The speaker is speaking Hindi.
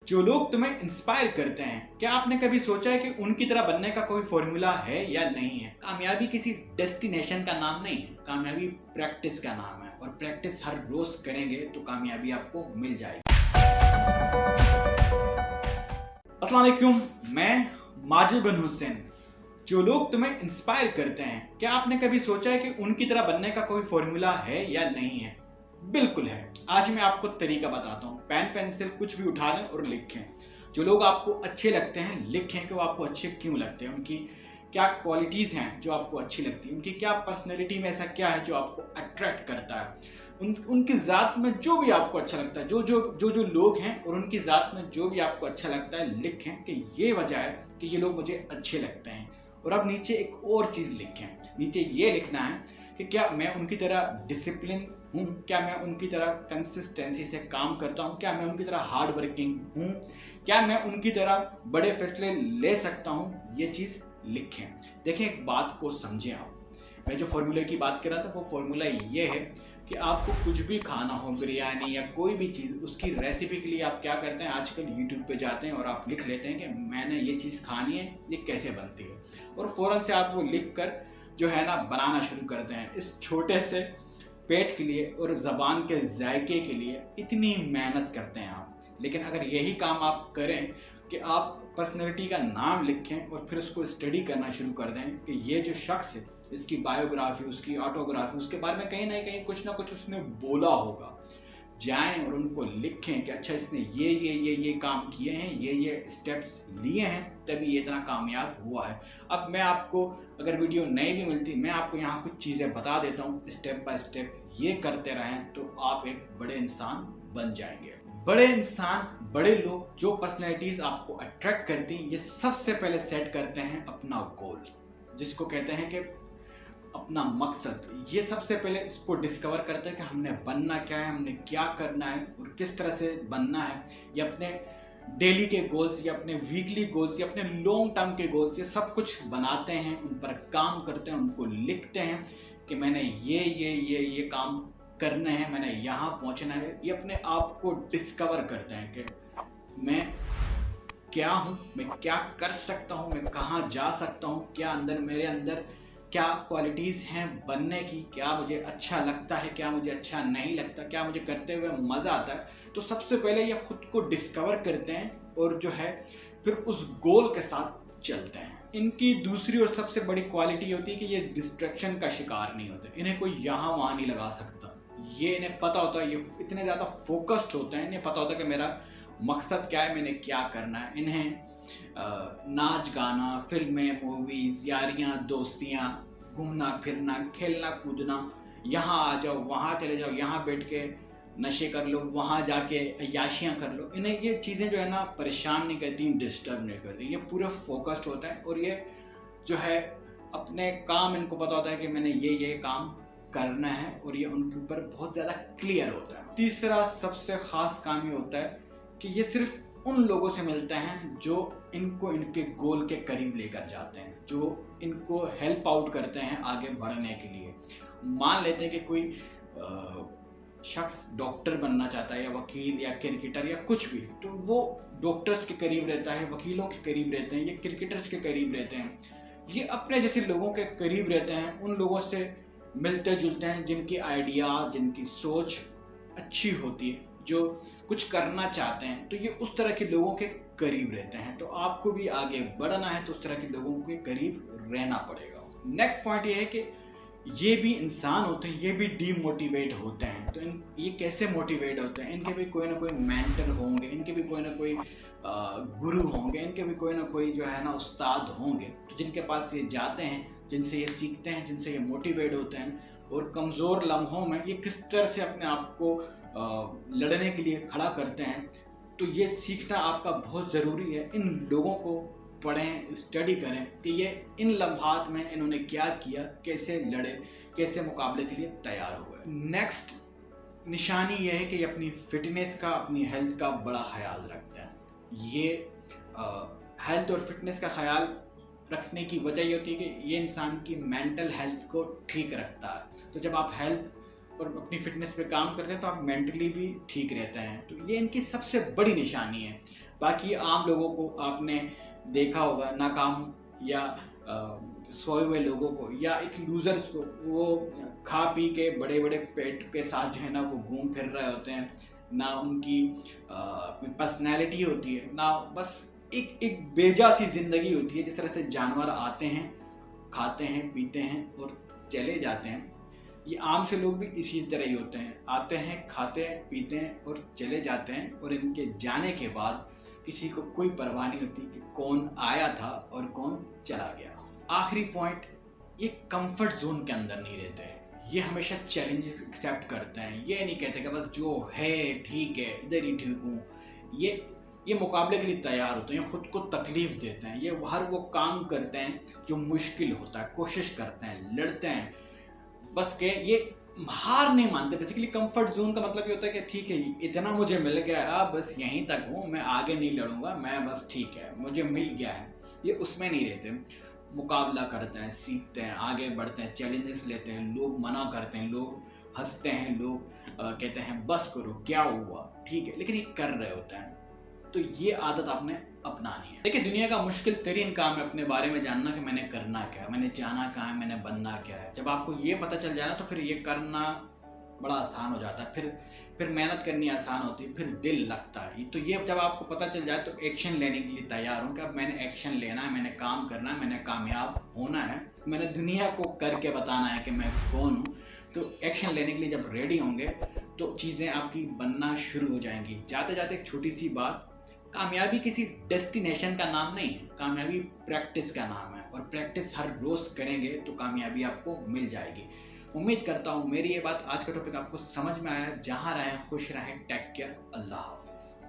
जो लोग तुम्हें इंस्पायर करते हैं, क्या आपने कभी सोचा है कि उनकी तरह बनने का कोई फॉर्मूला है या नहीं है? कामयाबी किसी डेस्टिनेशन का नाम नहीं है, कामयाबी प्रैक्टिस का नाम है और प्रैक्टिस हर रोज करेंगे तो कामयाबी आपको मिल जाएगी। अस्सलाम वालेकुम, मैं माजिद बिन हुसैन। जो लोग तुम्हें इंस्पायर करते हैं, क्या आपने कभी सोचा है कि उनकी तरह बनने का कोई फॉर्मूला है या नहीं है? बिल्कुल है। आज मैं आपको तरीका बताता हूँ। पेन पेंसिल कुछ भी उठा लें और लिखें। जो लोग आपको अच्छे लगते हैं लिखें कि वो आपको अच्छे क्यों लगते हैं, उनकी क्या क्वालिटीज़ हैं जो आपको अच्छी लगती है, उनकी क्या पर्सनैलिटी में ऐसा क्या है जो आपको अट्रैक्ट करता है, उनकी ज़ात में जो भी आपको अच्छा लगता है, जो लोग हैं और उनकी ज़ात में जो भी आपको अच्छा लगता है लिखें कि ये वजह है कि ये लोग मुझे अच्छे लगते हैं। और अब नीचे एक और चीज़ लिखें। नीचे ये लिखना है कि क्या मैं उनकी तरह डिसिप्लिन हूँ, क्या मैं उनकी तरह कंसिस्टेंसी से काम करता हूँ, क्या मैं उनकी तरह हार्ड वर्किंग हूँ, क्या मैं उनकी तरह बड़े फैसले ले सकता हूँ। ये चीज़ लिखें। देखें, एक बात को समझें आप। मैं जो फॉर्मूले की बात कर रहा था वो फॉर्मूला ये है कि आपको कुछ भी खाना हो, बिरयानी या कोई भी चीज़, उसकी रेसिपी के लिए आप क्या करते हैं, आजकल यूट्यूब पे जाते हैं और आप लिख लेते हैं कि मैंने ये चीज़ खानी है, ये कैसे बनती है, और फ़ौरन से आप वो लिख कर जो है ना बनाना शुरू करते हैं। इस छोटे से पेट के लिए और ज़बान के जायके के लिए इतनी मेहनत करते हैं आप। लेकिन अगर यही काम आप करें कि आप पर्सनैलिटी का नाम लिखें और फिर उसको स्टडी करना शुरू कर दें कि ये जो शख्स है, इसकी बायोग्राफी, उसकी ऑटोग्राफी, उसके बारे में कहीं ना कहीं कुछ ना कुछ उसने बोला होगा। जाएं और उनको लिखें कि अच्छा इसने ये काम किए हैं, ये स्टेप्स लिए हैं, तभी ये इतना कामयाब हुआ है। अब मैं आपको, अगर वीडियो नहीं भी मिलती, मैं आपको यहाँ कुछ चीज़ें बता देता हूँ। स्टेप बाय स्टेप ये करते रहें तो आप एक बड़े इंसान बन जाएंगे। बड़े इंसान, बड़े लोग, जो पर्सनैलिटीज़ आपको अट्रैक्ट करती हैं, ये सबसे पहले सेट करते हैं अपना गोल, जिसको कहते हैं कि अपना मकसद। ये सबसे पहले इसको डिस्कवर करते हैं कि हमने बनना क्या है, हमने क्या करना है और किस तरह से बनना है। ये अपने डेली के गोल्स या अपने वीकली गोल्स या अपने लॉन्ग टर्म के गोल्स, ये सब कुछ बनाते हैं, उन पर काम करते हैं, उनको लिखते हैं कि मैंने ये काम करने हैं, मैंने यहाँ पहुँचना है। ये अपने आप को डिस्कवर करते हैं कि मैं क्या हूँ, मैं क्या कर सकता हूँ, मैं कहाँ जा सकता हूँ, क्या मेरे अंदर क्या क्वालिटीज़ हैं बनने की, क्या मुझे अच्छा लगता है, क्या मुझे अच्छा नहीं लगता, क्या मुझे करते हुए मज़ा आता है। तो सबसे पहले ये खुद को डिस्कवर करते हैं और जो है फिर उस गोल के साथ चलते हैं। इनकी दूसरी और सबसे बड़ी क्वालिटी होती है कि ये डिस्ट्रैक्शन का शिकार नहीं होते। इन्हें कोई यहाँ वहाँ नहीं लगा सकता। ये इन्हें पता होता है, ये इतने ज़्यादा फोकस्ड होते हैं, इन्हें पता होता है कि मेरा मकसद क्या है, मैंने क्या करना है। इन्हें नाच गाना, फिल्में, मूवीज़, यारियाँ, दोस्तियाँ, घूमना फिरना, खेलना कूदना, यहाँ आ जाओ, वहाँ चले जाओ, यहाँ बैठ के नशे कर लो, वहाँ जाके अय्याशियाँ कर लो, इन्हें ये चीज़ें जो है ना परेशान नहीं करती, डिस्टर्ब नहीं करती। ये पूरा फोकस्ड होता है और ये जो है अपने काम, इनको पता होता है कि मैंने ये काम करना है और ये उनके ऊपर बहुत ज़्यादा क्लियर होता है। तीसरा सबसे ख़ास काम ये होता है कि ये सिर्फ उन लोगों से मिलते हैं जो इनको इनके गोल के करीब लेकर जाते हैं, जो इनको हेल्प आउट करते हैं आगे बढ़ने के लिए। मान लेते हैं कि कोई शख्स डॉक्टर बनना चाहता है या वकील या क्रिकेटर या कुछ भी, तो वो डॉक्टर्स के करीब रहता है, वकीलों के करीब रहते हैं, या क्रिकेटर्स के करीब रहते हैं। ये अपने जैसे लोगों के करीब रहते हैं, उन लोगों से मिलते जुलते हैं जिनकी आइडियाज़, जिनकी सोच अच्छी होती है, जो कुछ करना चाहते हैं। तो ये उस तरह के लोगों के करीब रहते हैं। तो आपको भी आगे बढ़ना है तो उस तरह के लोगों के करीब रहना पड़ेगा। नेक्स्ट पॉइंट ये है कि ये भी इंसान होते हैं, ये भी डीमोटिवेट होते हैं। तो ये कैसे मोटिवेट होते हैं? इनके भी कोई ना कोई मेंटर होंगे, इनके भी कोई ना कोई गुरु होंगे, इनके भी कोई ना कोई जो है ना उस्ताद होंगे, तो जिनके पास ये जाते हैं, जिनसे ये सीखते हैं, जिनसे ये मोटिवेट होते हैं। और कमज़ोर लम्हों में ये किस तरह से अपने आप को लड़ने के लिए खड़ा करते हैं, तो ये सीखना आपका बहुत ज़रूरी है। इन लोगों को पढ़ें, स्टडी करें कि ये इन लम्हात में इन्होंने क्या किया, कैसे लड़े, कैसे मुकाबले के लिए तैयार हुए। नेक्स्ट निशानी ये है कि ये अपनी फिटनेस का, अपनी हेल्थ का बड़ा ख्याल रखते हैं। ये हेल्थ और फिटनेस का ख्याल रखने की वजह ये होती है कि ये इंसान की मेंटल हेल्थ को ठीक रखता है। तो जब आप हेल्थ और अपनी फिटनेस पे काम करते हैं तो आप मेंटली भी ठीक रहते हैं। तो ये इनकी सबसे बड़ी निशानी है। बाकी आम लोगों को आपने देखा होगा, नाकाम या सोए हुए लोगों को या एक लूजर्स को, वो खा पी के बड़े बड़े पेट के साथ जो है ना वो घूम फिर रहे होते हैं, ना उनकी कोई पर्सनैलिटी होती है, ना बस एक बेजा सी जिंदगी होती है। जिस तरह से जानवर आते हैं, खाते हैं, पीते हैं और चले जाते हैं, ये आम से लोग भी इसी तरह ही होते हैं, आते हैं, खाते हैं, पीते हैं और चले जाते हैं, और इनके जाने के बाद किसी को कोई परवाह नहीं होती कि कौन आया था और कौन चला गया। आखिरी पॉइंट, ये कंफर्ट जोन के अंदर नहीं रहते, ये हमेशा चैलेंजेस एक्सेप्ट करते हैं। ये नहीं कहते कि बस जो है ठीक है, इधर ही ठीक हूँ। ये मुकाबले के लिए तैयार होते हैं, खुद को तकलीफ देते हैं, ये हर वो काम करते हैं जो मुश्किल होता है, कोशिश करते हैं, लड़ते हैं, बस के ये हार नहीं मानते। बेसिकली कंफर्ट जोन का मतलब ये होता है कि ठीक है, इतना मुझे मिल गया, अब बस यहीं तक हूँ, मैं आगे नहीं लड़ूंगा, मैं बस ठीक है, मुझे मिल गया है। ये उसमें नहीं रहते, मुकाबला करते हैं, सीखते हैं, आगे बढ़ते हैं, चैलेंजेस लेते हैं। लोग मना करते हैं, लोग हंसते हैं, लोग कहते हैं बस करो, क्या हुआ, ठीक है, लेकिन ये कर रहे होते हैं। तो ये आदत आपने अपनानी है। देखिए, दुनिया का मुश्किल तरीन काम है अपने बारे में जानना कि मैंने करना क्या है, मैंने जाना कहाँ है, मैंने बनना क्या है। जब आपको ये पता चल जाए ना तो फिर ये करना बड़ा आसान हो जाता है, फिर मेहनत करनी आसान होती है, फिर दिल लगता है। तो ये जब आपको पता चल जाए तो एक्शन लेने के लिए तैयार हूँ कि अब मैंने एक्शन लेना है, मैंने काम करना है, मैंने कामयाब होना है, मैंने दुनिया को करके बताना है कि मैं कौन हूँ। तो एक्शन लेने के लिए जब रेडी होंगे तो चीज़ें आपकी बनना शुरू हो जाएंगी। जाते जाते एक छोटी सी बात, कामयाबी किसी डेस्टिनेशन का नाम नहीं है, कामयाबी प्रैक्टिस का नाम है, और प्रैक्टिस हर रोज करेंगे तो कामयाबी आपको मिल जाएगी। उम्मीद करता हूँ मेरी ये बात, आज का टॉपिक आपको समझ में आया। जहाँ रहें खुश रहें, टेक केयर, अल्लाह हाफिज।